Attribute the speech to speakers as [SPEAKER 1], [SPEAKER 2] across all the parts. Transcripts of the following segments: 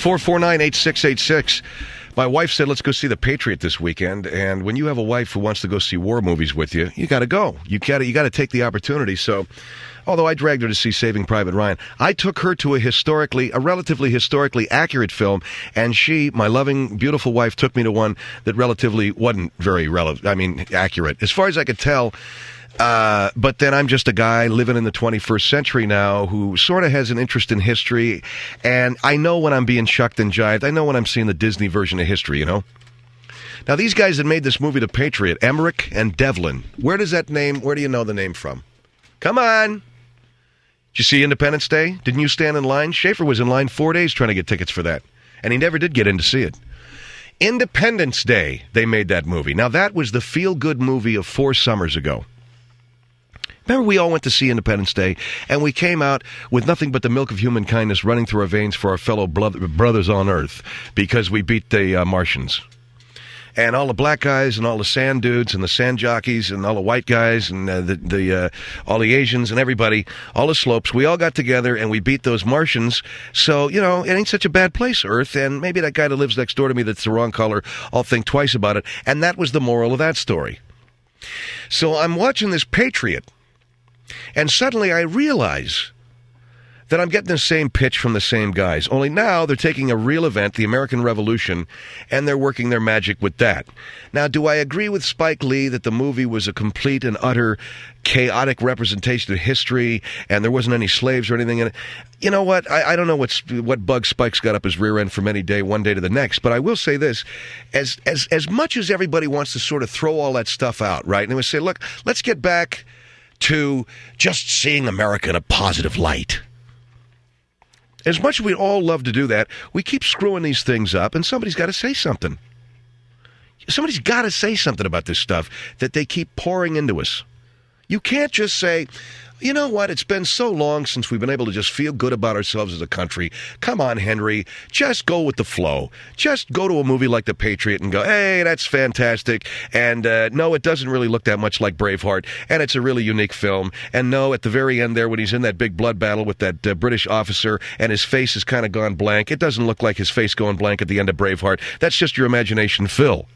[SPEAKER 1] 449-8686. My wife said, let's go see The Patriot this weekend. And when you have a wife who wants to go see war movies with you, you got to go. You got to take the opportunity. So, although I dragged her to see Saving Private Ryan, I took her to a relatively historically accurate film. And she, my loving, beautiful wife, took me to one that relatively wasn't very accurate. As far as I could tell. But then I'm just a guy living in the 21st century now who sort of has an interest in history, and I know when I'm being shucked and jived. I know when I'm seeing the Disney version of history, you know? Now, these guys that made this movie, The Patriot, Emmerich and Devlin, where do you know the name from? Come on! Did you see Independence Day? Didn't you stand in line? Schaefer was in line 4 days trying to get tickets for that, and he never did get in to see it. Independence Day, they made that movie. Now, that was the feel-good movie of 4 summers ago. Remember, we all went to see Independence Day, and we came out with nothing but the milk of human kindness running through our veins for our fellow brothers on Earth because we beat the Martians. And all the black guys and all the sand dudes and the sand jockeys and all the white guys and all the Asians and everybody, all the slopes, we all got together and we beat those Martians. So, you know, it ain't such a bad place, Earth. And maybe that guy that lives next door to me that's the wrong color, I'll think twice about it. And that was the moral of that story. So I'm watching this Patriot. And suddenly I realize that I'm getting the same pitch from the same guys. Only now they're taking a real event, the American Revolution, and they're working their magic with that. Now, do I agree with Spike Lee that the movie was a complete and utter chaotic representation of history and there wasn't any slaves or anything in it? You know what? I don't know what bug Spike's got up his rear end from one day to the next, but I will say this. As much as everybody wants to sort of throw all that stuff out, right? And they would say, look, let's get back to just seeing America in a positive light. As much as we'd all love to do that, we keep screwing these things up, and somebody's got to say something. Somebody's got to say something about this stuff that they keep pouring into us. You can't just say, you know what, it's been so long since we've been able to just feel good about ourselves as a country. Come on, Hendrie, just go with the flow. Just go to a movie like The Patriot and go, hey, that's fantastic. And no, it doesn't really look that much like Braveheart, and it's a really unique film. And no, at the very end there, when he's in that big blood battle with that British officer and his face has kind of gone blank, it doesn't look like his face going blank at the end of Braveheart. That's just your imagination, Phil.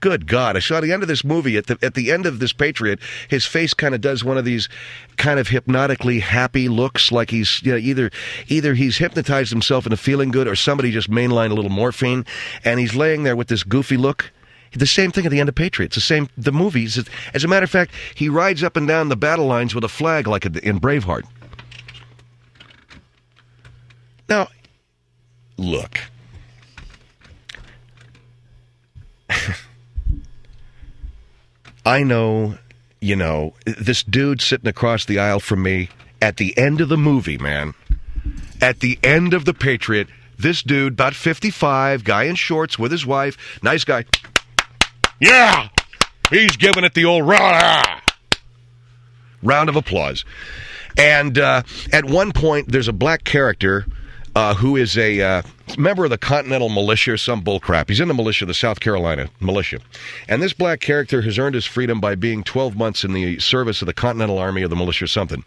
[SPEAKER 1] Good God, I saw the end of this movie, at the end of this Patriot, his face kind of does one of these kind of hypnotically happy looks, like he's, you know, either he's hypnotized himself into feeling good or somebody just mainlined a little morphine, and he's laying there with this goofy look. The same thing at the end of Patriot. It's the movies. As a matter of fact, he rides up and down the battle lines with a flag like in Braveheart. Now, look. I know, you know, this dude sitting across the aisle from me at the end of the movie, man. At the end of The Patriot, this dude, about 55, guy in shorts with his wife, nice guy. Yeah! He's giving it the old round of applause. And at one point, there's a black character who is a member of the Continental Militia, some bullcrap. He's in the militia, the South Carolina militia. And this black character has earned his freedom by being 12 months in the service of the Continental Army or the militia or something.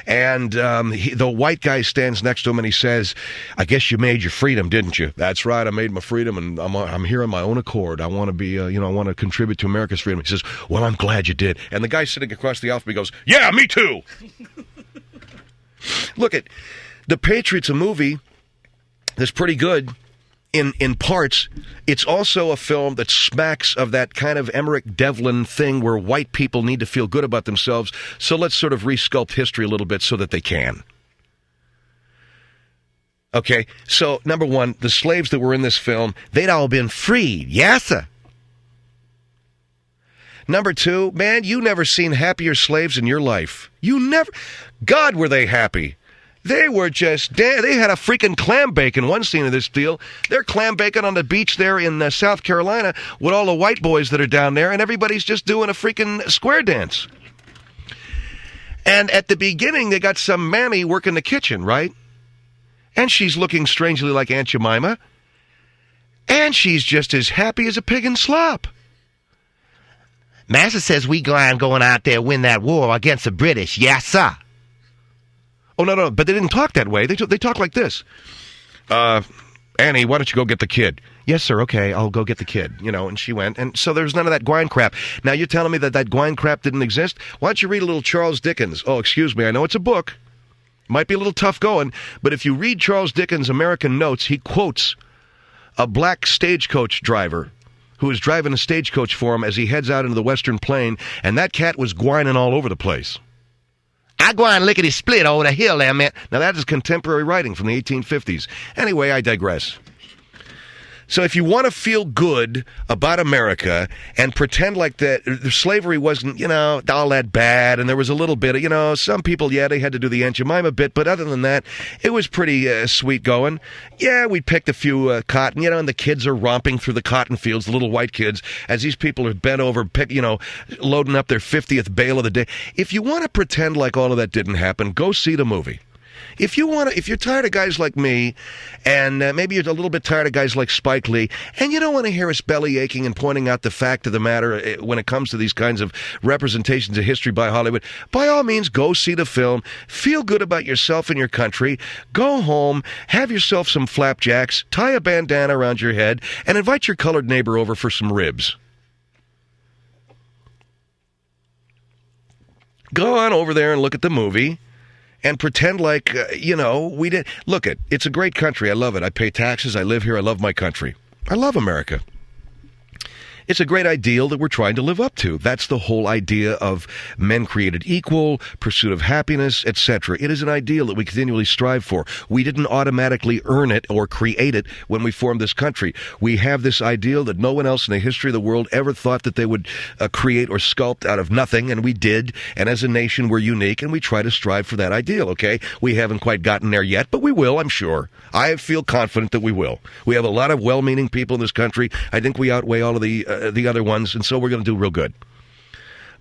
[SPEAKER 1] And the white guy stands next to him and he says, I guess you made your freedom, didn't you? That's right, I made my freedom, and I'm here on my own accord. I want to be, I want to contribute to America's freedom. He says, well, I'm glad you did. And the guy sitting across the aisle from me goes, yeah, me too. Look, The Patriot's a movie that's pretty good in parts. It's also a film that smacks of that kind of Emmerich Devlin thing where white people need to feel good about themselves, so let's sort of resculpt history a little bit so that they can. Okay, so number one, the slaves that were in this film, they'd all been freed. Yes, sir. Number two, man, you never seen happier slaves in your life. God, were they happy. They were just, they had a freaking clam bake in one scene of this deal. They're clam baking on the beach there in South Carolina with all the white boys that are down there, and everybody's just doing a freaking square dance. And at the beginning, they got some mammy working the kitchen, right? And she's looking strangely like Aunt Jemima. And she's just as happy as a pig in slop.
[SPEAKER 2] Master says we going out there win that war against the British. Yes, sir.
[SPEAKER 1] Oh, no, but they didn't talk that way. They talk like this. Annie, why don't you go get the kid? Yes, sir. Okay, I'll go get the kid. And she went. And so there was none of that gwine crap. Now, you're telling me that gwine crap didn't exist? Why don't you read a little Charles Dickens? Oh, excuse me. I know it's a book. Might be a little tough going. But if you read Charles Dickens' American Notes, he quotes a black stagecoach driver who was driving a stagecoach for him as he heads out into the Western Plain. And that cat was gwining all over the place.
[SPEAKER 2] I gwine lickety-split over the hill there, man.
[SPEAKER 1] Now, that is contemporary writing from the 1850s. Anyway, I digress. So if you want to feel good about America and pretend like that slavery wasn't, all that bad, and there was a little bit of, some people, yeah, they had to do the Aunt Jemima bit, but other than that, it was pretty sweet going. Yeah, we picked a few cotton, and the kids are romping through the cotton fields, the little white kids, as these people are bent over, loading up their 50th bale of the day. If you want to pretend like all of that didn't happen, go see the movie. If you're tired of guys like me, and maybe you're a little bit tired of guys like Spike Lee, and you don't want to hear us belly aching and pointing out the fact of the matter when it comes to these kinds of representations of history by Hollywood, by all means, go see the film, feel good about yourself and your country, go home, have yourself some flapjacks, tie a bandana around your head, and invite your colored neighbor over for some ribs. Go on over there and look at the movie. And pretend like, we did. Look, it's a great country. I love it. I pay taxes. I live here. I love my country. I love America. It's a great ideal that we're trying to live up to. That's the whole idea of men created equal, pursuit of happiness, etc. It is an ideal that we continually strive for. We didn't automatically earn it or create it when we formed this country. We have this ideal that no one else in the history of the world ever thought that they would create or sculpt out of nothing, and we did. And as a nation, we're unique, and we try to strive for that ideal, okay? We haven't quite gotten there yet, but we will, I'm sure. I feel confident that we will. We have a lot of well-meaning people in this country. I think we outweigh all of the other ones, and so we're going to do real good.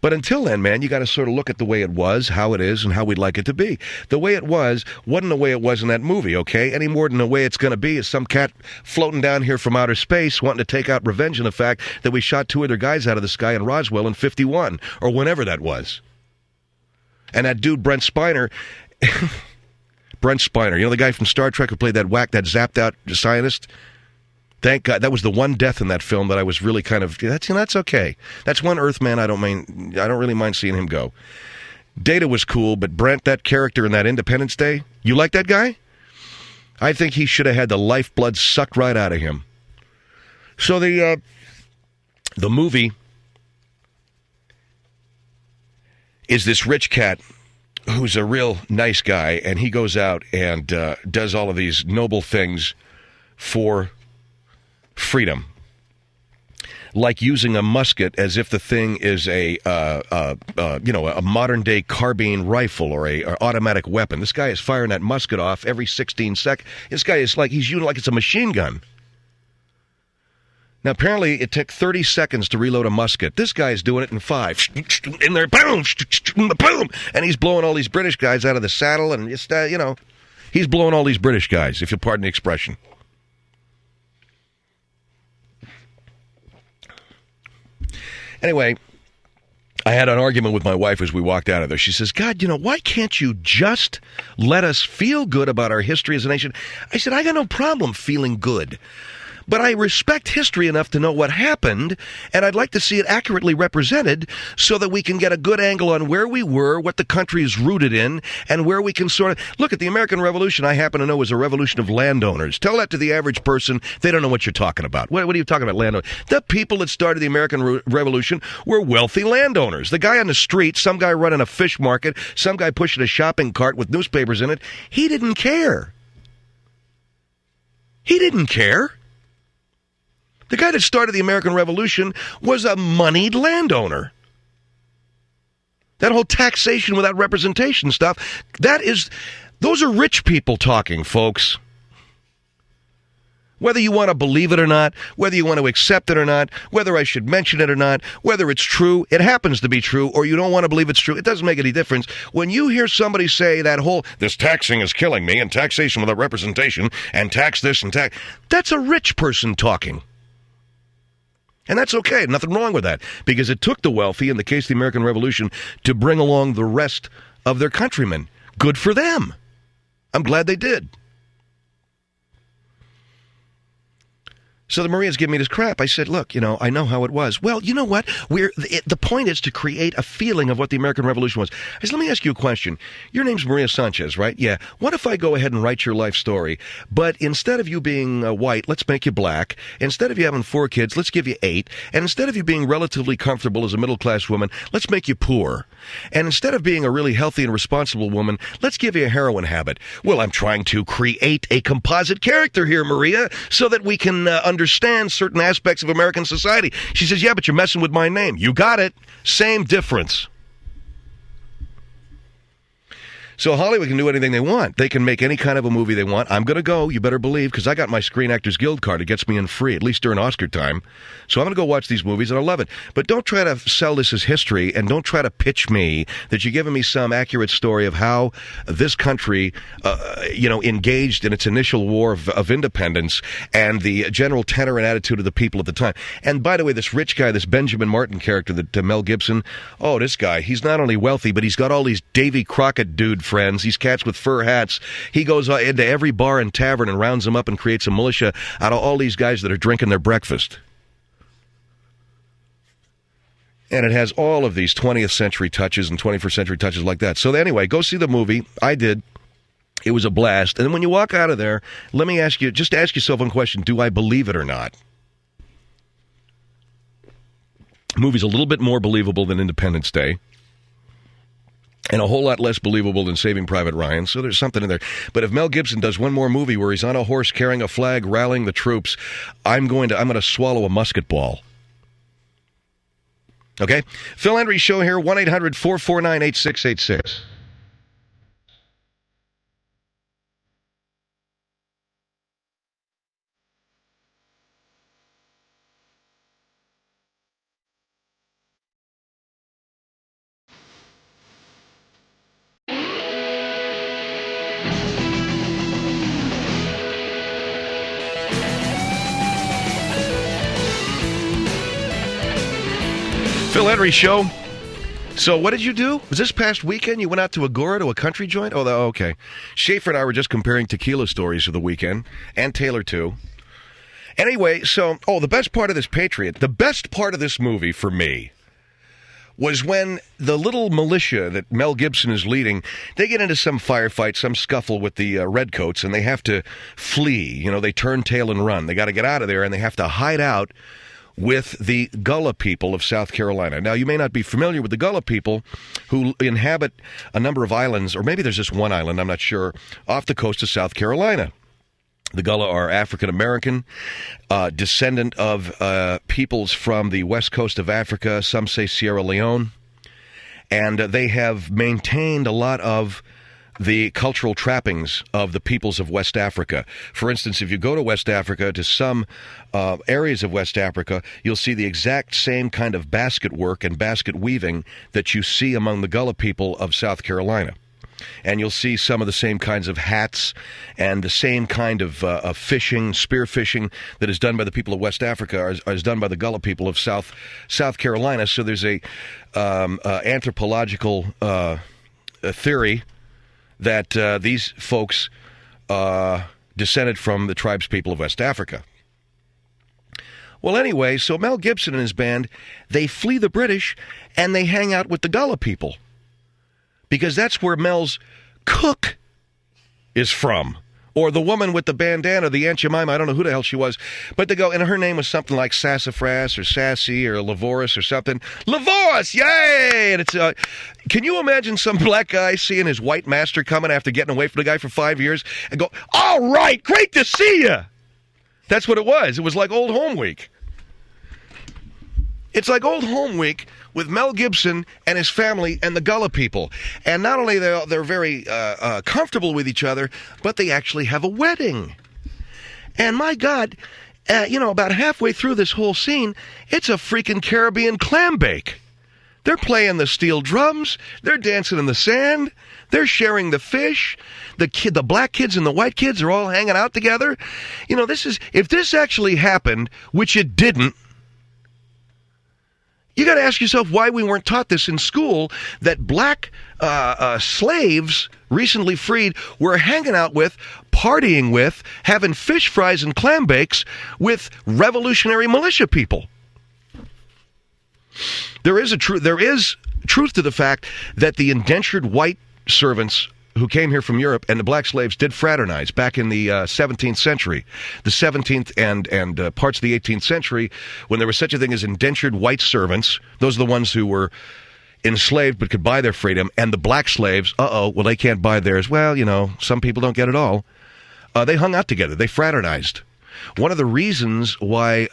[SPEAKER 1] But until then, man, you got to sort of look at the way it was, how it is, and how we'd like it to be. The way it was wasn't the way it was in that movie, okay? Any more than the way it's going to be is some cat floating down here from outer space wanting to take out revenge on the fact that we shot 2 other guys out of the sky in Roswell in 51, or whenever that was. And that dude, Brent Spiner... Brent Spiner, the guy from Star Trek who played that zapped out scientist? Thank God. That was the one death in that film that I was really kind of, that's okay. That's one Earthman I don't really mind seeing him go. Data was cool, but Brent, that character in that Independence Day, you like that guy? I think he should have had the lifeblood sucked right out of him. So the movie is this rich cat who's a real nice guy, and he goes out and does all of these noble things for freedom, like using a musket as if the thing is a modern day carbine rifle or a automatic weapon. This guy is firing that musket off every 16 seconds. This guy is he's using like it's a machine gun. Now, apparently, it took 30 seconds to reload a musket. This guy's doing it in 5. In there, boom, boom, and he's blowing all these British guys out of the saddle, and just, he's blowing all these British guys, if you'll pardon the expression. Anyway, I had an argument with my wife as we walked out of there. She says, God, why can't you just let us feel good about our history as a nation? I said, I got no problem feeling good. But I respect history enough to know what happened, and I'd like to see it accurately represented so that we can get a good angle on where we were, what the country is rooted in, and where we can sort of... Look, at the American Revolution, I happen to know, was a revolution of landowners. Tell that to the average person, they don't know what you're talking about. What are you talking about, landowners? The people that started the American Revolution were wealthy landowners. The guy on the street, some guy running a fish market, some guy pushing a shopping cart with newspapers in it, he didn't care. He didn't care. The guy that started the American Revolution was a moneyed landowner. That whole taxation without representation stuff, those are rich people talking, folks. Whether you want to believe it or not, whether you want to accept it or not, whether I should mention it or not, whether it's true, it happens to be true, or you don't want to believe it's true, it doesn't make any difference. When you hear somebody say this taxing is killing me, and taxation without representation, and tax this and tax, that's a rich person talking. And that's okay. Nothing wrong with that. Because it took the wealthy, in the case of the American Revolution, to bring along the rest of their countrymen. Good for them. I'm glad they did. So the Maria's giving me this crap. I said, look, I know how it was. Well, you know what? The point is to create a feeling of what the American Revolution was. I said, let me ask you a question. Your name's Maria Sanchez, right? Yeah. What if I go ahead and write your life story, but instead of you being white, let's make you black. Instead of you having 4 kids, let's give you 8. And instead of you being relatively comfortable as a middle-class woman, let's make you poor. And instead of being a really healthy and responsible woman, let's give you a heroin habit. Well, I'm trying to create a composite character here, Maria, so that we can understand certain aspects of American society. She says, yeah, but you're messing with my name. You got it. Same difference. So Hollywood can do anything they want. They can make any kind of a movie they want. I'm going to go, you better believe, because I got my Screen Actors Guild card. It gets me in free, at least during Oscar time. So I'm going to go watch these movies, and I love it. But don't try to sell this as history, and don't try to pitch me that you're giving me some accurate story of how this country, engaged in its initial war of independence and the general tenor and attitude of the people at the time. And by the way, this rich guy, this Benjamin Martin character, that Mel Gibson, this guy, he's not only wealthy, but he's got all these Davy Crockett dude friends, these cats with fur hats. He goes into every bar and tavern and rounds them up and creates a militia out of all these guys that are drinking their breakfast. And it has all of these 20th century touches and 21st century touches like that. So anyway, go see the movie. I did. It was a blast. And then when you walk out of there, let me ask you, just ask yourself one question. Do I believe it or not? The movie's a little bit more believable than Independence Day. And a whole lot less believable than Saving Private Ryan, so there's something in there. But if Mel Gibson does one more movie where he's on a horse carrying a flag, rallying the troops, I'm going to swallow a musket ball. Okay? Phil Hendrie Show here, 1-800-449-8686. Phil Hendrie Show. So what did you do? Was this past weekend you went out to Agora to a country joint? Oh, okay. Schaefer and I were just comparing tequila stories of the weekend, and Taylor too. Anyway, the best part of this Patriot, the best part of this movie for me was when the little militia that Mel Gibson is leading, they get into some firefight, some scuffle with the redcoats, and they have to flee. They turn tail and run. They got to get out of there, and they have to hide out with the Gullah people of South Carolina. Now, you may not be familiar with the Gullah people who inhabit a number of islands, or maybe there's just one island, I'm not sure, off the coast of South Carolina. The Gullah are African-American, descendant of peoples from the west coast of Africa, some say Sierra Leone, and they have maintained a lot of the cultural trappings of the peoples of West Africa. For instance, if you go to West Africa, to some areas of West Africa, you'll see the exact same kind of basket work and basket weaving that you see among the Gullah people of South Carolina. And you'll see some of the same kinds of hats and the same kind of fishing, spear fishing that is done by the people of West Africa is done by the Gullah people of South Carolina. So there's a anthropological theory that these folks descended from the tribes people of West Africa. Well, anyway, so Mel Gibson and his band, they flee the British and they hang out with the Gullah people, because that's where Mel's cook is from. Or the woman with the bandana, the Aunt Jemima, I don't know who the hell she was, but they go, and her name was something like Sassafras or Sassy or Lavoris or something. Lavoris, yay! And it's, can you imagine some black guy seeing his white master coming after getting away from the guy for 5 years and go, all right, great to see you! That's what it was. It was like Old Home Week. It's like Old Home Week with Mel Gibson and his family and the Gullah people. And not only they're very comfortable with each other, but they actually have a wedding. And my God, about halfway through this whole scene, it's a freaking Caribbean clam bake. They're playing the steel drums. They're dancing in the sand. They're sharing the fish. The black kids and the white kids are all hanging out together. If this actually happened, which it didn't, You got to ask yourself why we weren't taught this in school, that black slaves recently freed were hanging out with, partying with, having fish fries and clam bakes with revolutionary militia people. There is truth to the fact that the indentured white servants who came here from Europe and the black slaves did fraternize back in the 17th century, the 17th and parts of the 18th century, when there was such a thing as indentured white servants. Those are the ones who were enslaved but could buy their freedom, and the black slaves, well, they can't buy theirs. Well, some people don't get it all. They hung out together. They fraternized. One of the reasons why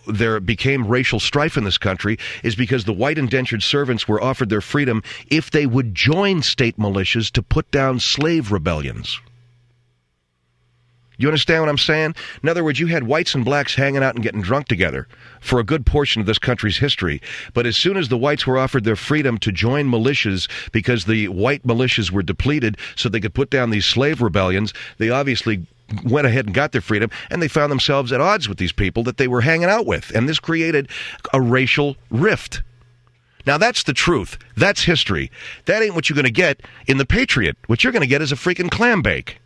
[SPEAKER 1] there became racial strife in this country is because the white indentured servants were offered their freedom if they would join state militias to put down slave rebellions. You understand what I'm saying? In other words, you had whites and blacks hanging out and getting drunk together for a good portion of this country's history. But as soon as the whites were offered their freedom to join militias because the white militias were depleted so they could put down these slave rebellions, they obviously went ahead and got their freedom, and they found themselves at odds with these people that they were hanging out with. And this created a racial rift. Now, that's the truth. That's history. That ain't what you're going to get in the Patriot. What you're going to get is a freaking clam bake.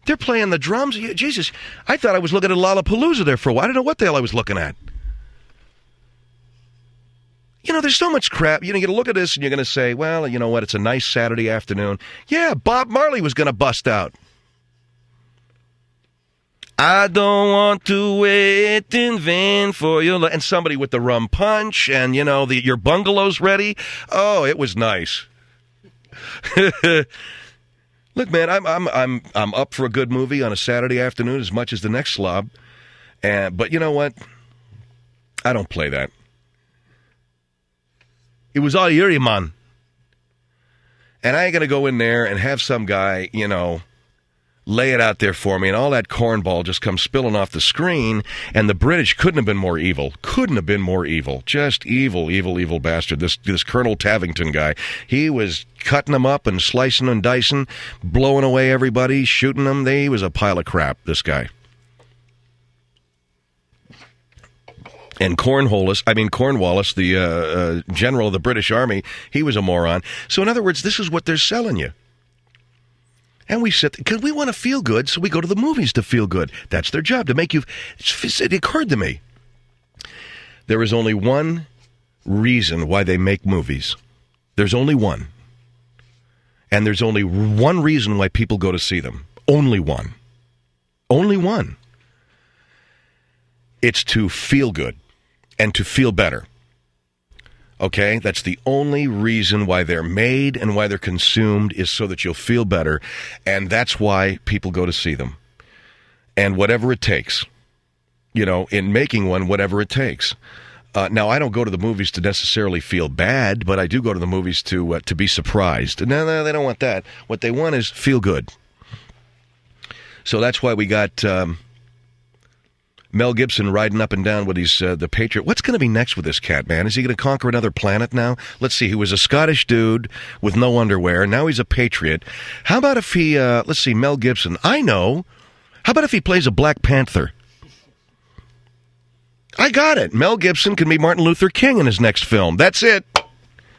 [SPEAKER 1] They're playing the drums. Jesus, I thought I was looking at Lollapalooza there for a while. I don't know what the hell I was looking at. There's so much crap. You're going to look at this and you're going to say, well, you know what? It's a nice Saturday afternoon. Yeah, Bob Marley was going to bust out. I don't want to wait in vain for your love. And somebody with the rum punch and, your bungalow's ready. Oh, it was nice. Look, man, I'm up for a good movie on a Saturday afternoon as much as the next slob. But you know what? I don't play that. It was all Yuri, man. And I ain't going to go in there and have some guy, lay it out there for me, and all that cornball just comes spilling off the screen, and the British couldn't have been more evil. Couldn't have been more evil. Just evil, evil, evil bastard. This Colonel Tavington guy, he was cutting them up and slicing and dicing, blowing away everybody, shooting them. He was a pile of crap, this guy. And Cornwallis, the general of the British Army, he was a moron. So in other words, this is what they're selling you. And we sit, because we want to feel good, so we go to the movies to feel good. That's their job, to make you... It occurred to me. There is only one reason why they make movies. There's only one. And there's only one reason why people go to see them. Only one. Only one. It's to feel good and to feel better. Okay, that's the only reason why they're made and why they're consumed, is so that you'll feel better. And that's why people go to see them. And whatever it takes, in making one, whatever it takes. Now, I don't go to the movies to necessarily feel bad, but I do go to the movies to be surprised. No, they don't want that. What they want is feel good. So that's why we got... Mel Gibson riding up and down with the Patriot. What's going to be next with this cat, man? Is he going to conquer another planet now? Let's see. He was a Scottish dude with no underwear. Now he's a Patriot. How about if he, Mel Gibson. I know. How about if he plays a Black Panther? I got it. Mel Gibson can be Martin Luther King in his next film. That's it.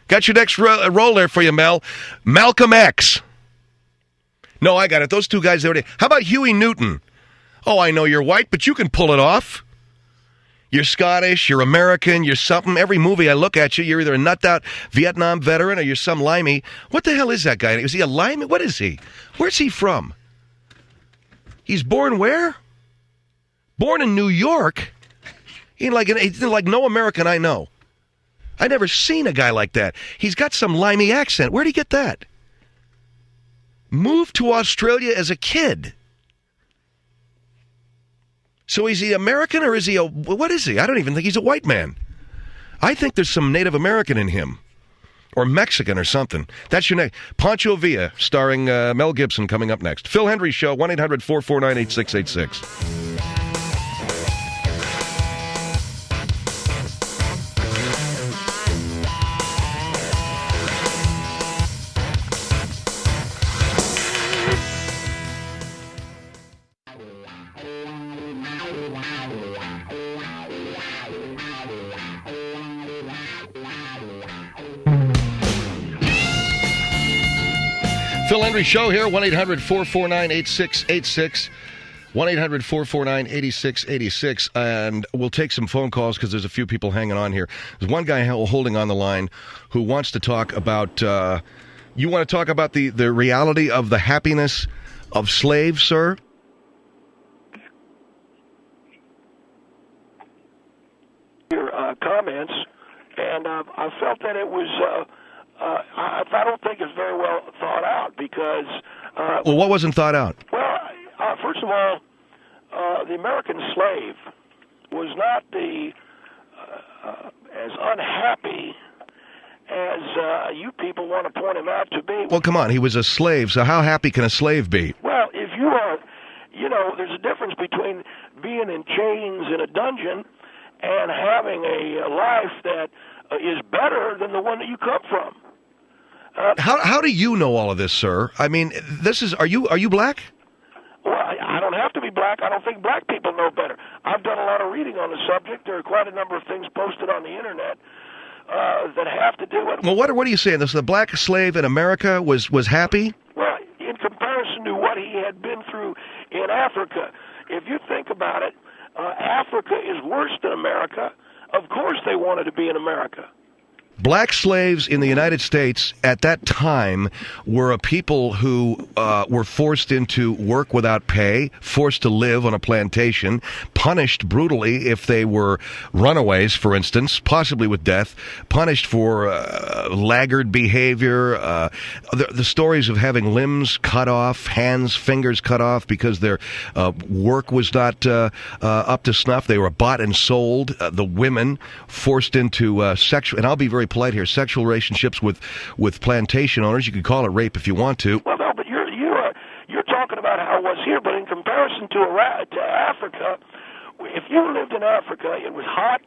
[SPEAKER 1] Got your next role there for you, Mel. Malcolm X. No, I got it. Those two guys already. How about Huey Newton? Oh, I know you're white, but you can pull it off. You're Scottish, you're American, you're something. Every movie I look at you, you're either a nut-out Vietnam veteran or you're some limey. What the hell is that guy? Is he a limey? What is he? Where's he from? He's born where? Born in New York? He's like no American I know. I never seen a guy like that. He's got some limey accent. Where'd he get that? Moved to Australia as a kid. So is he American or is he what is he? I don't even think he's a white man. I think there's some Native American in him. Or Mexican or something. That's your name. Pancho Villa, starring Mel Gibson, coming up next. Phil Hendrie Show, 1-800-449-8686. Phil Hendrie Show here, 1-800-449-8686. 1-800-449-8686. And we'll take some phone calls because there's a few people hanging on here. There's one guy holding on the line who wants to talk about, you want to talk about the reality of the happiness of slaves, sir?
[SPEAKER 3] Your comments, and I felt that it was, I don't think it's very well thought out because...
[SPEAKER 1] well, what wasn't thought out?
[SPEAKER 3] Well, first of all, the American slave was not as unhappy as you people want to point him out to be.
[SPEAKER 1] Well, come on, he was a slave, so how happy can a slave be?
[SPEAKER 3] Well, if you are, there's a difference between being in chains in a dungeon and having a life that is better than the one that you come from.
[SPEAKER 1] How do you know all of this, sir? I mean, are you black?
[SPEAKER 3] Well, I don't have to be black. I don't think black people know better. I've done a lot of reading on the subject. There are quite a number of things posted on the internet that have to do with...
[SPEAKER 1] Well, what are you saying? The black slave in America was happy?
[SPEAKER 3] Well, in comparison to what he had been through in Africa, if you think about it, Africa is worse than America. Of course they wanted to be in America.
[SPEAKER 1] Black slaves in the United States at that time were a people who were forced into work without pay, forced to live on a plantation, punished brutally if they were runaways, for instance, possibly with death, punished for laggard behavior, the stories of having limbs cut off, hands, fingers cut off because their work was not up to snuff. They were bought and sold. The women forced into sexual, and I'll be very polite here, sexual relationships with plantation owners. You can call it rape if you want to.
[SPEAKER 3] Well, no, but you're talking about how it was here, but in comparison to Africa, if you lived in Africa, it was hot.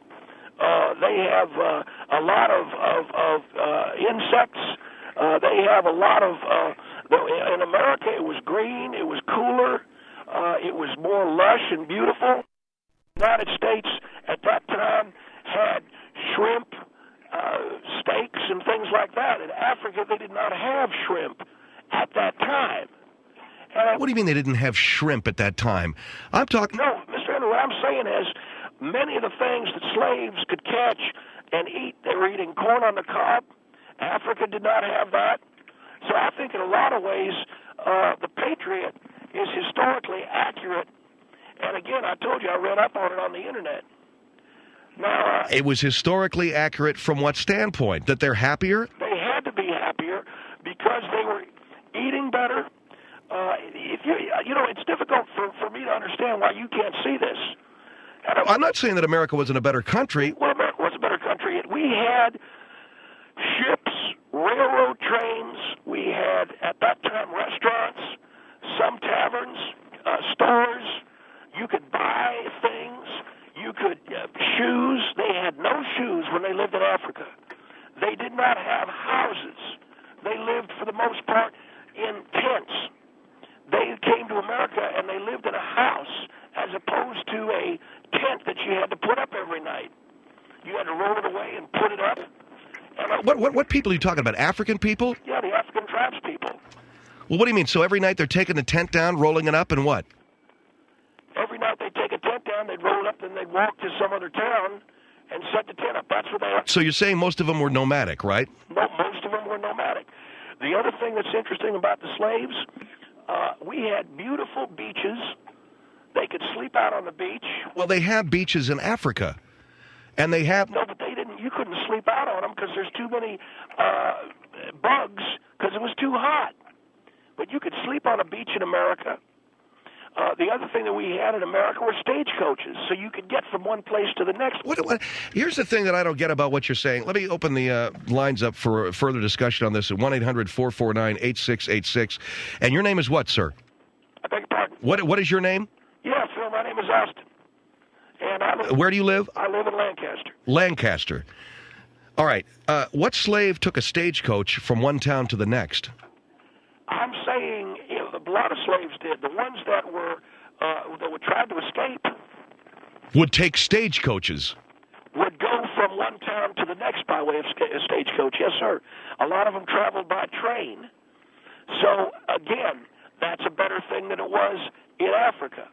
[SPEAKER 3] They have a lot of insects. They have a lot of, in America, it was green, it was cooler, it was more lush and beautiful. The United States at that time had shrimp, steaks and things like that. In Africa, they did not have shrimp at that time.
[SPEAKER 1] What do you mean they didn't have shrimp at that time? I'm talking...
[SPEAKER 3] No, Mr. Hendrie, what I'm saying is many of the things that slaves could catch and eat, they were eating corn on the cob. Africa did not have that. So I think in a lot of ways, the Patriot is historically accurate. And again, I told you, I read up on it on the internet. Now,
[SPEAKER 1] it was historically accurate from what standpoint? That they're happier?
[SPEAKER 3] They had to be happier because they were eating better. It's difficult for me to understand why you can't see this.
[SPEAKER 1] I'm not saying that America wasn't a better country.
[SPEAKER 3] Well, America was a better country. We had ships, railroad trains. We had, at that time, restaurants, some taverns, stores. You could buy things. You could, shoes. They had no shoes when they lived in Africa. They did not have houses. They lived, for the most part, in tents. They came to America and they lived in a house as opposed to a tent that you had to put up every night. You had to roll it away and put it up. And
[SPEAKER 1] what people are you talking about? African people?
[SPEAKER 3] Yeah, the African tribes people.
[SPEAKER 1] Well, what do you mean? So every night they're taking the tent down, rolling it up, and what?
[SPEAKER 3] Every night they'd take a tent down, they'd roll it up, then they'd walk to some other town and set the tent up. That's what they...
[SPEAKER 1] So you're saying most of them were nomadic, right?
[SPEAKER 3] No, most of them were nomadic. The other thing that's interesting about the slaves, we had beautiful beaches. They could sleep out on the beach.
[SPEAKER 1] Well, they have beaches in Africa. And they have...
[SPEAKER 3] No, but they didn't. You couldn't sleep out on them because there's too many bugs because it was too hot. But you could sleep on a beach in America. The other thing that we had in America were stagecoaches, so you could get from one place to the next.
[SPEAKER 1] Here's the thing that I don't get about what you're saying. Let me open the lines up for further discussion on this at 1-800-449-8686. And your name is what, sir?
[SPEAKER 3] I beg your pardon?
[SPEAKER 1] What is your name?
[SPEAKER 3] Yeah, Phil, my name is Austin. And
[SPEAKER 1] where do you live?
[SPEAKER 3] I live in Lancaster.
[SPEAKER 1] Lancaster. All right. What slave took a stagecoach from one town to the next?
[SPEAKER 3] I'm saying a lot of slaves did. The ones that were tried to escape
[SPEAKER 1] would take stagecoaches.
[SPEAKER 3] Would go from one town to the next by way of stagecoach. Yes, sir. A lot of them traveled by train. So, again, that's a better thing than it was in Africa.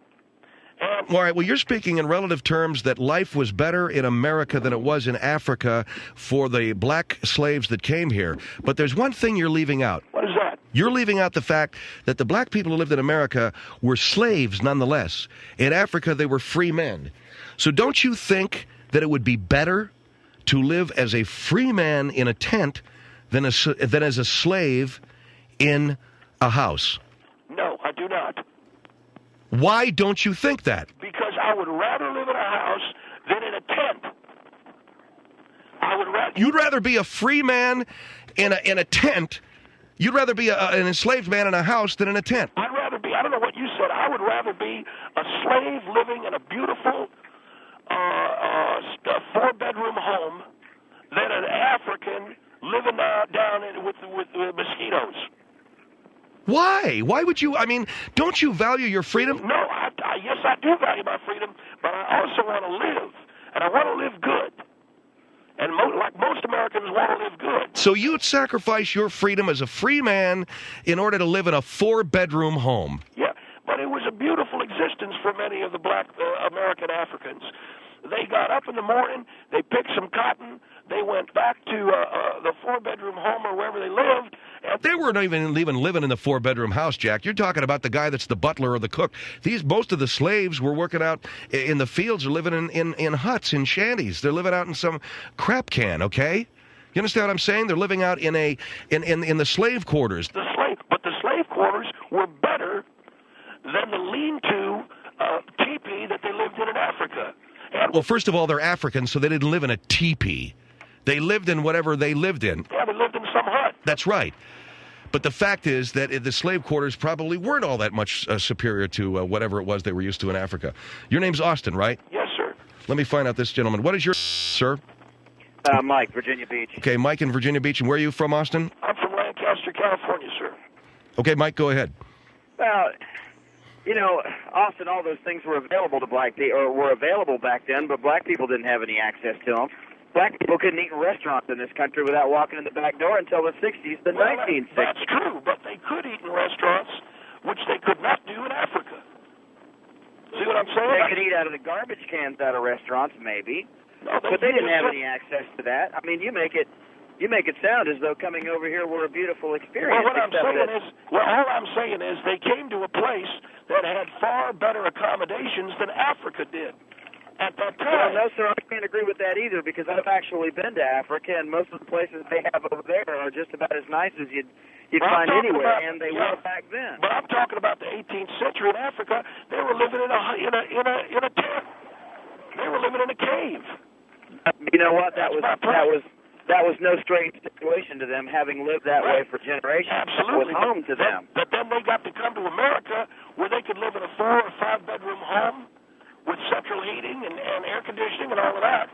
[SPEAKER 3] And
[SPEAKER 1] All right, well, you're speaking in relative terms that life was better in America than it was in Africa for the black slaves that came here. But there's one thing you're leaving out.
[SPEAKER 3] what is that?
[SPEAKER 1] You're leaving out the fact that the black people who lived in America were slaves nonetheless. In Africa, they were free men. So don't you think that it would be better to live as a free man in a tent than as a slave in a house?
[SPEAKER 3] No, I do not.
[SPEAKER 1] Why don't you think that?
[SPEAKER 3] Because I would rather live in a house than in a tent. I would rather.
[SPEAKER 1] You'd rather be a free man in a tent. You'd rather be an enslaved man in a house than in a tent.
[SPEAKER 3] I'd rather be. I don't know what you said. I would rather be a slave living in a beautiful 4-bedroom home than an African living down with mosquitoes.
[SPEAKER 1] Why? Why would you? I mean, don't you value your freedom?
[SPEAKER 3] No, yes, I do value my freedom, but I also want to live, and I want to live good. And like most Americans want to live good.
[SPEAKER 1] So you'd sacrifice your freedom as a free man in order to live in a 4-bedroom home?
[SPEAKER 3] Yeah, but it was a beautiful existence for many of the black American Africans. They got up in the morning, they picked some cotton, they went back to the 4-bedroom home or wherever they lived. And
[SPEAKER 1] They weren't even living in the 4-bedroom house, Jack. You're talking about the guy that's the butler or the cook. Most of the slaves were working out in the fields or living in huts, in shanties. They're living out in some crap can, okay? You understand what I'm saying? They're living out in the slave quarters.
[SPEAKER 3] But the slave quarters were better than the lean-to teepee that they lived in Africa. And
[SPEAKER 1] Well, first of all, they're Africans, so they didn't live in a teepee. They lived in whatever they lived in.
[SPEAKER 3] yeah, they lived in some hut.
[SPEAKER 1] That's right. But the fact is that the slave quarters probably weren't all that much superior to whatever it was they were used to in Africa. Your name's Austin, right?
[SPEAKER 3] Yes, sir.
[SPEAKER 1] Let me find out this gentleman. What is your sir?
[SPEAKER 4] Mike, Virginia Beach.
[SPEAKER 1] Okay, Mike in Virginia Beach. And where are you from, Austin?
[SPEAKER 3] I'm from Lancaster, California, sir.
[SPEAKER 1] Okay, Mike, go ahead.
[SPEAKER 4] Well, you know, Austin, all those things were available to black people, or were available back then, but black people didn't have any access to them. Black people couldn't eat in restaurants in this country without walking in the back door until the 60s, the
[SPEAKER 3] Well,
[SPEAKER 4] 1960s.
[SPEAKER 3] that's true, but they could eat in restaurants, which they could not do in Africa. See what I'm saying?
[SPEAKER 4] They could eat out of the garbage cans out of restaurants, maybe,
[SPEAKER 3] No,
[SPEAKER 4] but they didn't have any access to that. I mean, you make it sound as though coming over here were a beautiful experience.
[SPEAKER 3] Well, all I'm
[SPEAKER 4] except
[SPEAKER 3] saying is they came to a place that had far better accommodations than Africa did at that
[SPEAKER 4] Well,
[SPEAKER 3] time.
[SPEAKER 4] no, sir, I can't agree with that either, because I've actually been to Africa, and most of the places they have over there are just about as nice as you'd
[SPEAKER 3] Well, I'm
[SPEAKER 4] find
[SPEAKER 3] talking
[SPEAKER 4] anywhere,
[SPEAKER 3] about-
[SPEAKER 4] and they
[SPEAKER 3] yeah.
[SPEAKER 4] were back then.
[SPEAKER 3] But I'm talking about the 18th century in Africa. They were living in a tent. They were living in a cave.
[SPEAKER 4] You know what?
[SPEAKER 3] That's my point.
[SPEAKER 4] That was no strange situation to them, having lived that way for generations.
[SPEAKER 3] Absolutely.
[SPEAKER 4] It was home to them.
[SPEAKER 3] But then they got to come to America where they could live in a 4 or 5-bedroom home with central heating and air conditioning and all of that.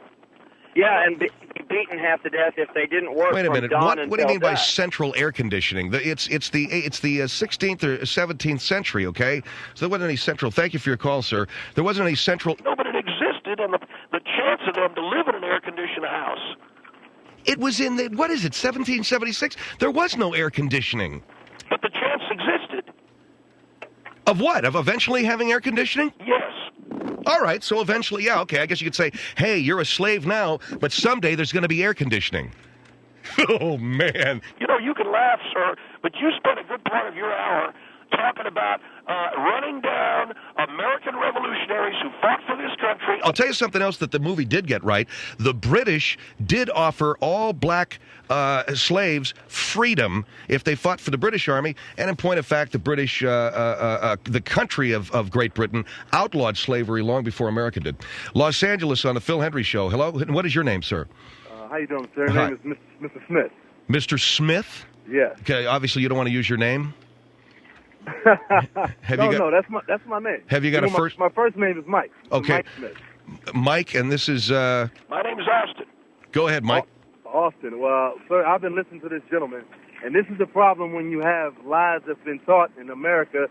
[SPEAKER 4] Yeah, and be beaten half to death if they didn't work.
[SPEAKER 1] Wait a
[SPEAKER 4] from
[SPEAKER 1] minute.
[SPEAKER 4] dawn
[SPEAKER 1] What do you
[SPEAKER 4] until
[SPEAKER 1] mean by
[SPEAKER 4] dusk.
[SPEAKER 1] central air conditioning? It's the 16th or 17th century, okay? So there wasn't any central. Thank you for your call, sir. There wasn't any central.
[SPEAKER 3] No, but it existed, and the chance of them to live in an air-conditioned house.
[SPEAKER 1] It was in the, what is it, 1776? There was no air conditioning.
[SPEAKER 3] But the chance existed.
[SPEAKER 1] Of what? Of eventually having air conditioning?
[SPEAKER 3] Yes.
[SPEAKER 1] All right, so eventually, yeah, okay. I guess you could say, hey, you're a slave now, but someday there's going to be air conditioning. Oh, man.
[SPEAKER 3] You know, you can laugh, sir, but you spent a good part of your hour talking about running down American revolutionaries who fought for this country.
[SPEAKER 1] I'll tell you something else that the movie did get right. The British did offer all black slaves freedom if they fought for the British Army. And in point of fact, the British, the country of Great Britain, outlawed slavery long before America did. Los Angeles on the Phil Hendrie Show. Hello. What is your name, sir?
[SPEAKER 5] How you doing, sir?
[SPEAKER 1] Hi.
[SPEAKER 5] Name is Mr. Smith.
[SPEAKER 1] Mr. Smith?
[SPEAKER 5] Yes.
[SPEAKER 1] Okay, obviously you don't want to use your name.
[SPEAKER 5] No, that's my name.
[SPEAKER 1] Have you got a first?
[SPEAKER 5] My first name is Mike.
[SPEAKER 1] Okay.
[SPEAKER 5] Mike Smith.
[SPEAKER 1] Mike, and this is.
[SPEAKER 3] My name is Austin.
[SPEAKER 1] Go ahead, Mike.
[SPEAKER 5] Austin. Well, sir, I've been listening to this gentleman, and this is the problem when you have lies that's been taught in America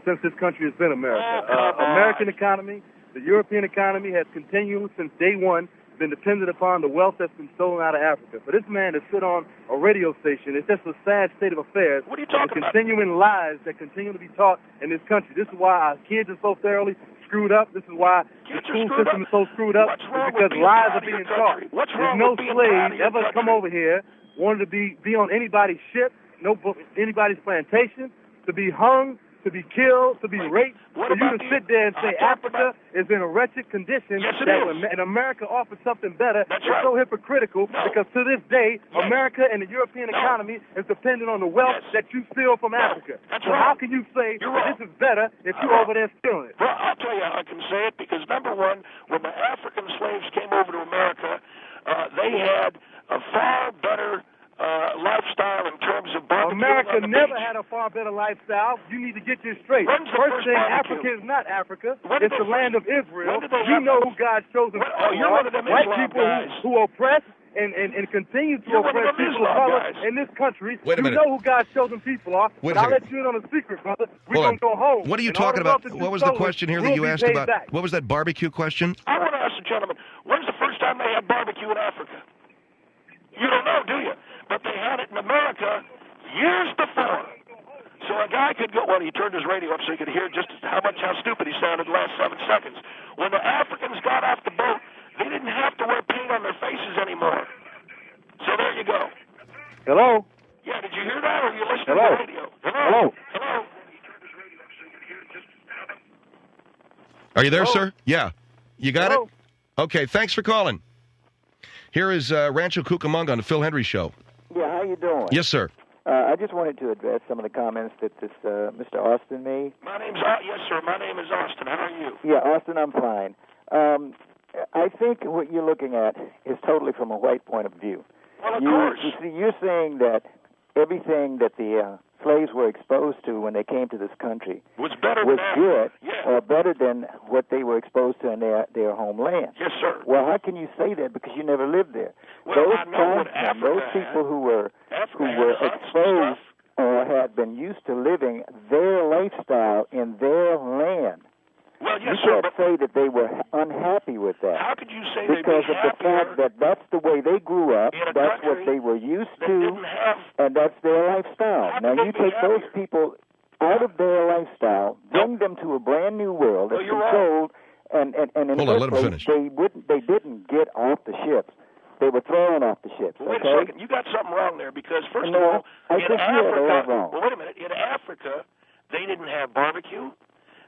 [SPEAKER 5] since this country has been America.
[SPEAKER 3] Oh, come on.
[SPEAKER 5] American economy, the European economy has continued since day one been dependent upon the wealth that's been stolen out of Africa. For this man to sit on a radio station, it's just a sad state of affairs.
[SPEAKER 3] What are you talking about?
[SPEAKER 5] Continuing lies that continue to be taught in this country. This is why our kids are so thoroughly screwed up. This is why the school system is so screwed up. It's because lies are being taught. There's no slave ever come over here, wanted to be on anybody's ship, anybody's plantation, to be hung, to be killed, to be raped. For you to sit there and say Africa is in a wretched condition, and America offers something better, it's so hypocritical because to this day, America and the European economy is dependent on the wealth that you steal from Africa. So how can you say this is better if you're over there stealing it?
[SPEAKER 3] Well, I'll tell you how I can say it, because number one, when the African slaves came over to America, they had a far better lifestyle in terms of barbecue.
[SPEAKER 5] America never had a far better lifestyle. You need to get this straight. First thing, Africa is not Africa. It's the land of Israel. You know who God's chosen people
[SPEAKER 3] you're one of them
[SPEAKER 5] white
[SPEAKER 3] Islam
[SPEAKER 5] people
[SPEAKER 3] guys.
[SPEAKER 5] who oppress and continue to oppress people of color in this country.
[SPEAKER 1] Wait a minute.
[SPEAKER 5] You know who God's chosen people are.
[SPEAKER 1] Wait a
[SPEAKER 5] I'll
[SPEAKER 1] second.
[SPEAKER 5] let you in on a secret, brother. We're
[SPEAKER 1] Hold
[SPEAKER 5] going to go home.
[SPEAKER 1] What are you
[SPEAKER 5] And all
[SPEAKER 1] talking
[SPEAKER 5] the
[SPEAKER 1] about?
[SPEAKER 5] wealth that
[SPEAKER 1] What
[SPEAKER 5] you
[SPEAKER 1] was the
[SPEAKER 5] stole
[SPEAKER 1] question here that
[SPEAKER 5] will
[SPEAKER 1] you
[SPEAKER 5] be
[SPEAKER 1] asked
[SPEAKER 5] paid
[SPEAKER 1] about?
[SPEAKER 5] back.
[SPEAKER 1] What was that barbecue question?
[SPEAKER 3] I want to ask the gentleman, when's the first time they had barbecue in Africa? You don't know, do you? But they had it in America years before. So a guy could go, well, he turned his radio up so he could hear just how stupid he sounded the last 7 seconds. When the Africans got off the boat, they didn't have to wear paint on their faces anymore. So there you go.
[SPEAKER 5] Hello?
[SPEAKER 3] Yeah, did you hear that, or are you listening
[SPEAKER 5] Hello?
[SPEAKER 3] to the radio?
[SPEAKER 5] Hello?
[SPEAKER 3] Hello?
[SPEAKER 1] Are you there,
[SPEAKER 5] Hello?
[SPEAKER 1] sir? Yeah. You got
[SPEAKER 5] Hello?
[SPEAKER 1] it? Okay, thanks for calling. Here is Rancho Cucamonga on the Phil Hendrie Show.
[SPEAKER 6] Yeah, how you doing?
[SPEAKER 1] Yes, sir.
[SPEAKER 6] I just wanted to address some of the comments that this Mr. Austin made.
[SPEAKER 3] My name's yes, sir. My name is Austin. How are you?
[SPEAKER 6] Yeah, Austin, I'm fine. I think what you're looking at is totally from a white point of view.
[SPEAKER 3] Well, of course.
[SPEAKER 6] You see, you're saying that everything that the slaves were exposed to when they came to this country
[SPEAKER 3] was better
[SPEAKER 6] was
[SPEAKER 3] than
[SPEAKER 6] good
[SPEAKER 3] Yeah.
[SPEAKER 6] or better than what they were exposed to in their homeland.
[SPEAKER 3] Yes, sir.
[SPEAKER 6] Well, how can you say that because you never lived there?
[SPEAKER 3] Well,
[SPEAKER 6] those
[SPEAKER 3] I know what
[SPEAKER 6] tribesmen,
[SPEAKER 3] Africa
[SPEAKER 6] those
[SPEAKER 3] had.
[SPEAKER 6] people who were
[SPEAKER 3] Africa had huts and
[SPEAKER 6] exposed
[SPEAKER 3] stuff.
[SPEAKER 6] or had been used to living their lifestyle in their land.
[SPEAKER 3] Well, yes,
[SPEAKER 6] You
[SPEAKER 3] sir.
[SPEAKER 6] can't
[SPEAKER 3] But
[SPEAKER 6] say that they were unhappy with that.
[SPEAKER 3] how could you say they'd
[SPEAKER 6] Because
[SPEAKER 3] be
[SPEAKER 6] of the fact
[SPEAKER 3] happier
[SPEAKER 6] that that's the way they grew up,
[SPEAKER 3] in a
[SPEAKER 6] that's what
[SPEAKER 3] country
[SPEAKER 6] they were used
[SPEAKER 3] that
[SPEAKER 6] to,
[SPEAKER 3] didn't have?
[SPEAKER 6] and that's their lifestyle.
[SPEAKER 3] How
[SPEAKER 6] Now,
[SPEAKER 3] could
[SPEAKER 6] you
[SPEAKER 3] they be
[SPEAKER 6] take those
[SPEAKER 3] happier?
[SPEAKER 6] people out of their lifestyle, bring them to a brand new world
[SPEAKER 3] Well,
[SPEAKER 6] that's
[SPEAKER 3] you're
[SPEAKER 6] controlled, and in
[SPEAKER 1] Hold on,
[SPEAKER 6] the
[SPEAKER 1] let
[SPEAKER 6] first
[SPEAKER 1] him
[SPEAKER 6] place,
[SPEAKER 1] finish.
[SPEAKER 6] they didn't get off the ships. They were thrown off the ships,
[SPEAKER 3] Well, wait
[SPEAKER 6] okay?
[SPEAKER 3] a second. You got something wrong there because first of
[SPEAKER 6] No,
[SPEAKER 3] all,
[SPEAKER 6] I
[SPEAKER 3] in
[SPEAKER 6] think you had a lot
[SPEAKER 3] Africa.
[SPEAKER 6] wrong.
[SPEAKER 3] Well, wait a minute. In Africa, they didn't have barbecue.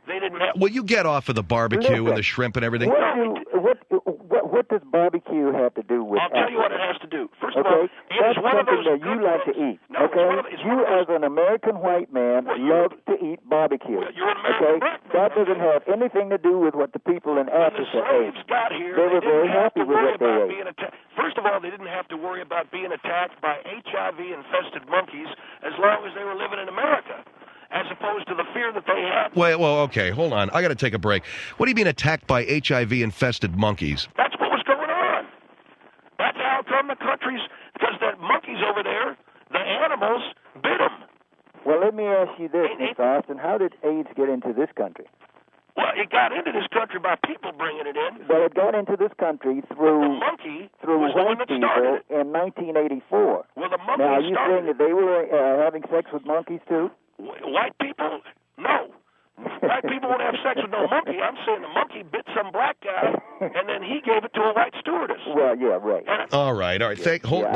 [SPEAKER 3] They didn't have.
[SPEAKER 1] Will you get off of the barbecue and the shrimp and everything?
[SPEAKER 6] What does barbecue have to do with
[SPEAKER 3] I'll tell you what it
[SPEAKER 6] Africa?
[SPEAKER 3] has to do. First of all,
[SPEAKER 6] Okay,
[SPEAKER 3] it
[SPEAKER 6] that's
[SPEAKER 3] is one of
[SPEAKER 6] something
[SPEAKER 3] those
[SPEAKER 6] that you
[SPEAKER 3] good
[SPEAKER 6] like to
[SPEAKER 3] things.
[SPEAKER 6] eat.
[SPEAKER 3] No,
[SPEAKER 6] Okay,
[SPEAKER 3] it's
[SPEAKER 6] you
[SPEAKER 3] one of
[SPEAKER 6] as an American white man
[SPEAKER 3] Well,
[SPEAKER 6] love to eat barbecue.
[SPEAKER 3] Well, you're an
[SPEAKER 6] Okay,
[SPEAKER 3] American black man,
[SPEAKER 6] that doesn't
[SPEAKER 3] okay?
[SPEAKER 6] have anything to do with what the people in
[SPEAKER 3] When the
[SPEAKER 6] Africa ate.
[SPEAKER 3] slaves got here,
[SPEAKER 6] They were
[SPEAKER 3] didn't
[SPEAKER 6] very
[SPEAKER 3] have
[SPEAKER 6] happy
[SPEAKER 3] to
[SPEAKER 6] with
[SPEAKER 3] worry
[SPEAKER 6] what they
[SPEAKER 3] about
[SPEAKER 6] ate.
[SPEAKER 3] being attacked. First of all, they didn't have to worry about being attacked by HIV-infested monkeys as long as they were living in America, as opposed to the fear that they had.
[SPEAKER 1] Well, okay, hold on. I got to take a break. What do you mean attacked by HIV-infested monkeys?
[SPEAKER 3] That's what was going on. That's how come the countries, because the monkeys over there, the animals, bit them.
[SPEAKER 6] Well, let me ask you this, Mr. Austin. How did AIDS get into this country?
[SPEAKER 3] Well, it got into this country by people bringing it in.
[SPEAKER 6] Well, it got into this country
[SPEAKER 3] The
[SPEAKER 6] through
[SPEAKER 3] monkey was the one
[SPEAKER 6] white
[SPEAKER 3] that
[SPEAKER 6] people
[SPEAKER 3] started it.
[SPEAKER 6] in 1984.
[SPEAKER 3] Well, the monkey
[SPEAKER 6] Now, are you saying
[SPEAKER 3] started
[SPEAKER 6] that they were having sex with monkeys too?
[SPEAKER 3] White people? No. White people won't have sex with no monkey. I'm saying the monkey bit some black guy, and then he gave it to a white stewardess.
[SPEAKER 6] Well, yeah, right.
[SPEAKER 3] And
[SPEAKER 1] All right.
[SPEAKER 6] I think
[SPEAKER 1] Hold
[SPEAKER 6] you're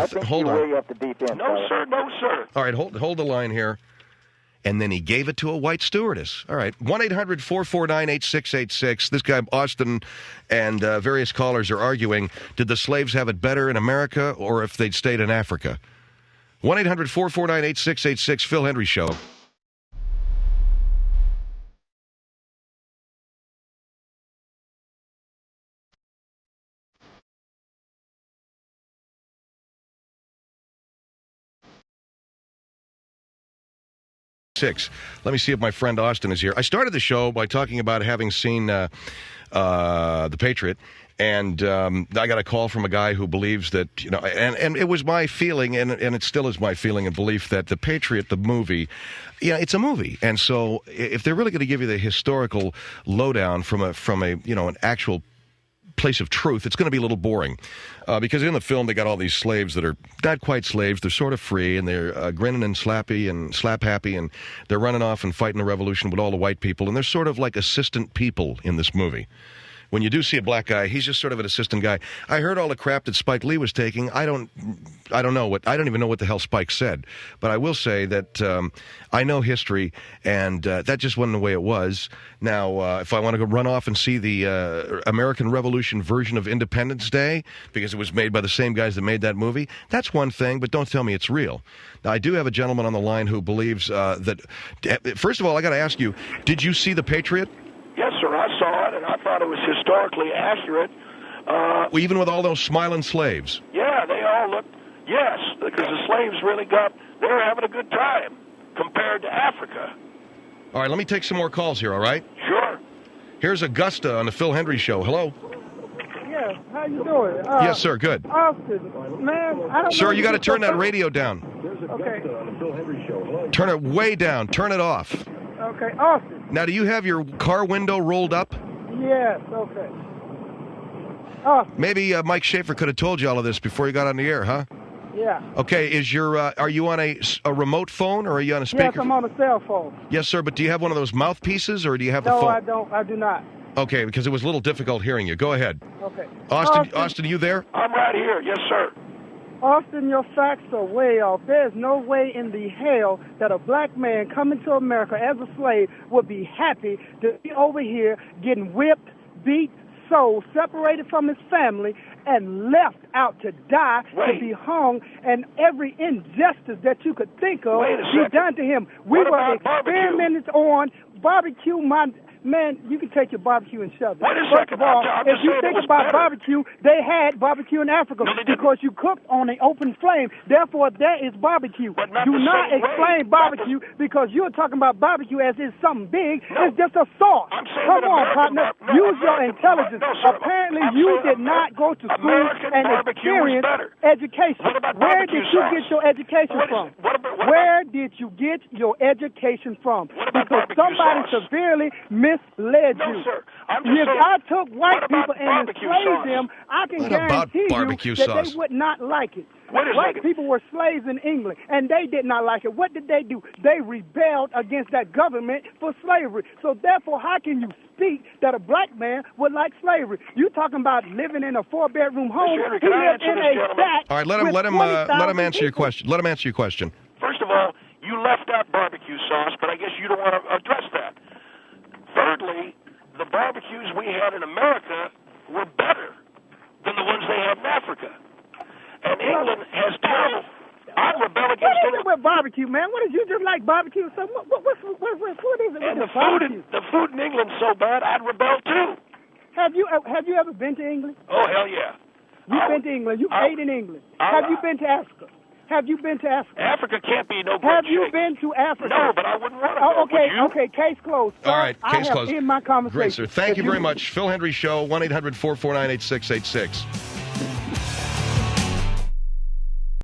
[SPEAKER 1] on.
[SPEAKER 6] way off the deep end.
[SPEAKER 3] no,
[SPEAKER 6] fella.
[SPEAKER 3] sir, no, sir.
[SPEAKER 1] All right, hold the line here. And then he gave it to a white stewardess. All right. 1-800-449-8686. This guy, Austin, and various callers are arguing, did the slaves have it better in America or if they'd stayed in Africa? 1-800-449-8686, Phil Hendrie Show. Let me see if my friend Austin is here. I started the show by talking about having seen the Patriot, and I got a call from a guy who believes that, you know, and it was my feeling, and it still is my feeling and belief that the Patriot, the movie, yeah, it's a movie, and so if they're really going to give you the historical lowdown from a you know, an actual place of truth, it's going to be a little boring. Because in the film, they got all these slaves that are not quite slaves. They're sort of free, and they're grinning and slappy and slap happy, and they're running off and fighting the revolution with all the white people. And they're sort of like assistant people in this movie. When you do see a black guy, he's just sort of an assistant guy. I heard all the crap that Spike Lee was taking. I don't even know what the hell Spike said. But I will say that I know history, and that just wasn't the way it was. Now, if I want to go run off and see the American Revolution version of Independence Day, because it was made by the same guys that made that movie, that's one thing, but don't tell me it's real. Now, I do have a gentleman on the line who believes that... First of all, I got to ask you, did you see The Patriot?
[SPEAKER 3] Yes, sir, I saw it, and I thought it was historically accurate.
[SPEAKER 1] Even with all those smiling slaves?
[SPEAKER 3] Yeah, they all looked, yes, because the slaves really they were having a good time compared to Africa.
[SPEAKER 1] All right, let me take some more calls here, all right?
[SPEAKER 3] Sure.
[SPEAKER 1] Here's Augusta on the Phil Hendrie Show. Hello?
[SPEAKER 7] Yes, how you doing?
[SPEAKER 1] Yes, sir, good.
[SPEAKER 7] Austin, man, I don't
[SPEAKER 1] Sir,
[SPEAKER 7] know
[SPEAKER 1] you got to turn that radio down.
[SPEAKER 7] Okay.
[SPEAKER 1] Turn it way down. Turn it off.
[SPEAKER 7] Okay, Austin.
[SPEAKER 1] Now, do you have your car window rolled up?
[SPEAKER 7] Yes, okay. Austin.
[SPEAKER 1] Maybe Mike Schaefer could have told you all of this before you got on the air, huh?
[SPEAKER 7] Yeah.
[SPEAKER 1] Okay, are you on a remote phone, or are you on a speaker?
[SPEAKER 7] Yes, I'm on a cell phone.
[SPEAKER 1] Yes, sir, but do you have one of those mouthpieces, or do you have the
[SPEAKER 7] No,
[SPEAKER 1] phone?
[SPEAKER 7] I don't. I do not.
[SPEAKER 1] Okay, because it was a little difficult hearing you. Go ahead.
[SPEAKER 7] Okay.
[SPEAKER 1] Austin, are you there?
[SPEAKER 3] I'm right here. Yes, sir.
[SPEAKER 7] Austin, your facts are way off. There's no way in the hell that a black man coming to America as a slave would be happy to be over here getting whipped, beat, sold, separated from his family, and left out to die, to be hung, and every injustice that you could think of be done to him. We were experimented on barbecue. Man, you can take your barbecue and shove it.
[SPEAKER 3] Wait a
[SPEAKER 7] First
[SPEAKER 3] second.
[SPEAKER 7] of all,
[SPEAKER 3] I'm
[SPEAKER 7] if
[SPEAKER 3] just
[SPEAKER 7] you
[SPEAKER 3] saying
[SPEAKER 7] think
[SPEAKER 3] it was
[SPEAKER 7] about
[SPEAKER 3] better.
[SPEAKER 7] barbecue, they had barbecue in Africa because you cooked on an open flame. Therefore, that is barbecue.
[SPEAKER 3] But not
[SPEAKER 7] Do
[SPEAKER 3] the
[SPEAKER 7] not
[SPEAKER 3] same
[SPEAKER 7] explain
[SPEAKER 3] way.
[SPEAKER 7] barbecue because you're talking about barbecue as it's something big.
[SPEAKER 3] No.
[SPEAKER 7] It's just a sauce.
[SPEAKER 3] I'm saying
[SPEAKER 7] Come
[SPEAKER 3] that
[SPEAKER 7] on,
[SPEAKER 3] American
[SPEAKER 7] partner.
[SPEAKER 3] no,
[SPEAKER 7] Use your
[SPEAKER 3] American
[SPEAKER 7] intelligence.
[SPEAKER 3] no, sir.
[SPEAKER 7] Apparently,
[SPEAKER 3] I'm
[SPEAKER 7] you
[SPEAKER 3] saying
[SPEAKER 7] did not go to school
[SPEAKER 3] American
[SPEAKER 7] and
[SPEAKER 3] barbecue was
[SPEAKER 7] experience
[SPEAKER 3] better.
[SPEAKER 7] education.
[SPEAKER 3] What about
[SPEAKER 7] Where
[SPEAKER 3] barbecue
[SPEAKER 7] did you
[SPEAKER 3] sauce?
[SPEAKER 7] get your education
[SPEAKER 3] What is-
[SPEAKER 7] from?
[SPEAKER 3] what about-
[SPEAKER 7] Where did you get your education from?
[SPEAKER 3] What about
[SPEAKER 7] Because
[SPEAKER 3] barbecue
[SPEAKER 7] somebody
[SPEAKER 3] sauce?
[SPEAKER 7] severely misled
[SPEAKER 3] No,
[SPEAKER 7] you.
[SPEAKER 3] sir. I'm just
[SPEAKER 7] If
[SPEAKER 3] saying.
[SPEAKER 7] I took white
[SPEAKER 3] What about
[SPEAKER 7] people and
[SPEAKER 3] barbecue
[SPEAKER 7] enslaved
[SPEAKER 3] sauce?
[SPEAKER 7] them, I can
[SPEAKER 1] What about
[SPEAKER 7] guarantee
[SPEAKER 1] barbecue
[SPEAKER 7] you that
[SPEAKER 1] sauce?
[SPEAKER 7] they would not like it.
[SPEAKER 3] Wait a
[SPEAKER 7] White
[SPEAKER 3] second.
[SPEAKER 7] people were slaves in England, and they did not like it. What did they do? They rebelled against that government for slavery. So therefore, how can you speak that a black man would like slavery? You talking about living in a 4-bedroom home?
[SPEAKER 3] Henry,
[SPEAKER 7] He
[SPEAKER 3] can I
[SPEAKER 7] lived
[SPEAKER 3] answer
[SPEAKER 7] in
[SPEAKER 3] this
[SPEAKER 7] a
[SPEAKER 3] gentleman?
[SPEAKER 7] shack.
[SPEAKER 1] All right, let
[SPEAKER 7] with
[SPEAKER 1] him
[SPEAKER 7] 20,000
[SPEAKER 1] answer your
[SPEAKER 7] people.
[SPEAKER 1] question. Let him answer your question.
[SPEAKER 3] First of all, you left out barbecue sauce, but I guess you don't want to address that. Thirdly, the barbecues we had in America were better than the ones they had in Africa. And England has terrible... I rebel
[SPEAKER 7] What
[SPEAKER 3] against
[SPEAKER 7] is it with barbecue, man? What is you just like barbecue? So what is it
[SPEAKER 3] And
[SPEAKER 7] with
[SPEAKER 3] the
[SPEAKER 7] barbecue?
[SPEAKER 3] food in England's so bad, I'd rebel too.
[SPEAKER 7] Have you ever been to England?
[SPEAKER 3] Oh, hell yeah.
[SPEAKER 7] You've been to England. You ate in England.
[SPEAKER 3] I-
[SPEAKER 7] Have you been to Africa? Have you been to Africa?
[SPEAKER 3] Africa can't be no good
[SPEAKER 7] Have you
[SPEAKER 3] shape.
[SPEAKER 7] been to Africa?
[SPEAKER 3] No, but I wouldn't want to
[SPEAKER 7] Oh,
[SPEAKER 3] go.
[SPEAKER 7] okay,
[SPEAKER 3] Would you?
[SPEAKER 7] okay. Case closed. Sir,
[SPEAKER 1] All right, case
[SPEAKER 7] I have
[SPEAKER 1] closed.
[SPEAKER 7] in my conversation.
[SPEAKER 1] Great, sir. Thank you very much. Phil Hendrie Show, 1-800-449-8686.